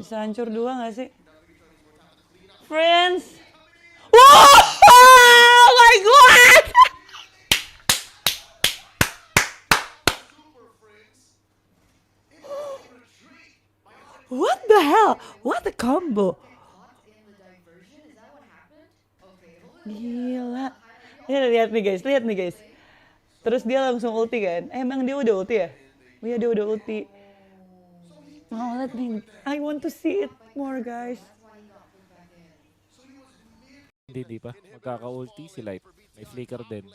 Bisa hancur dua gak sih? Friends! Wow! Oh my God! What the hell? What a combo! Gila. Lihat nih guys, lihat nih guys. Terus dia langsung ulti kan? Emang dia udah ulti ya? Oh iya dia udah ulti. Oh, I want to see it more guys. Hindi pa. Magkaka-ulti si Light. May flicker din.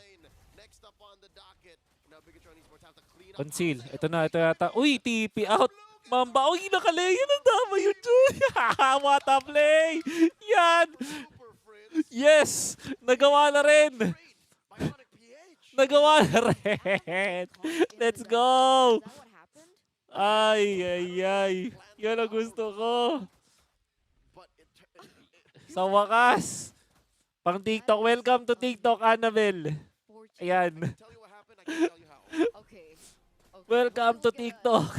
Conceal. Ito na, ito yata. Uy, TP out. Mamba. Uy, nakaleya na dama yun, Jun. What a play. Yan. Yes. Nagawa na rin. Nagawa na rin. Let's go. Ay, ay, ay. Yan ang gusto ko. Sa wakas. Pang TikTok. Welcome to TikTok, Annabelle. Ayan. Welcome to TikTok.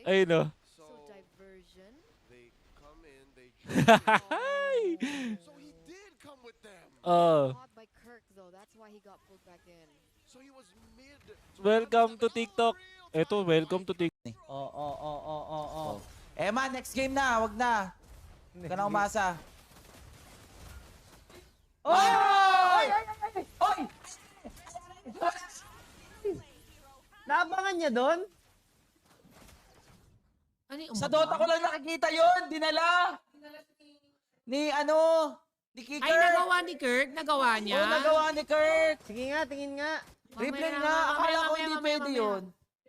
Ayun o. Oh. Welcome to TikTok. Eto, welcome to TikTok. Oh. Emma, next game na. Wag na. Huwag ka na umasa. Oy! Oy! Naabangan niya doon? Ano yung Sa Dota ko lang nakikita yun. Dinala. Ni ni Ay, Kirk. nagawa ni Kirk? Nagawa niya? Oo, nagawa ni Kirk. Sige nga, tingin nga. Replay Mamaya, nga. Akala ko mamaya, hindi mamaya, pwede mamaya. yun.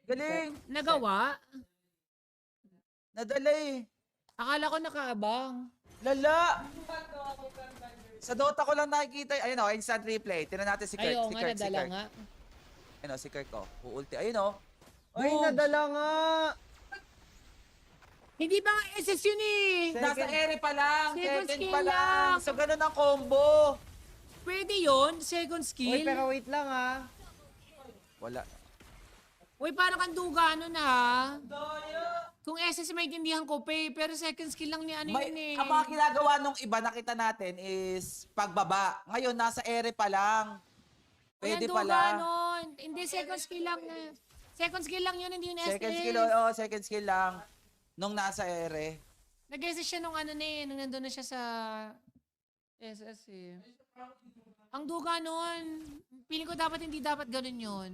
Galing. Nagawa? Nadala eh. Akala ko nakaabang. Lala. Sa Dota ko lang nakikita. Ayun o, instant replay. Tinan natin si Kirk. Ayaw Si nga, Kirk, si nadala Kirk. nga. Ayun o, si Kirk o. Uulti. Ayun o. Ay, Boom! nadala nga. Hindi ba nga SS yun eh? Nasa ere pa lang. Second Second skill pa lang. lang. So, ganun ang combo. Pwede yun? Second Uy, skill? pero wait lang ha. Wala. Uy, parang kang duga nun ha? Kung SS maintindihan ko, pero second skill lang ni ano yun eh. Ang mga ginagawa nung iba nakita natin is pagbaba. Ngayon, nasa ere pa lang. Pwede Walang pa duga lang. nun. Hindi, second skill lang na. Second skill lang yun, hindi yun SS. Second skill, oo, second skill lang. Nung nasa ere. Nag-SS siya nung ano na eh, nung nandun na siya sa SS eh. Ang duga nun. Feeling ko dapat hindi dapat ganun yun.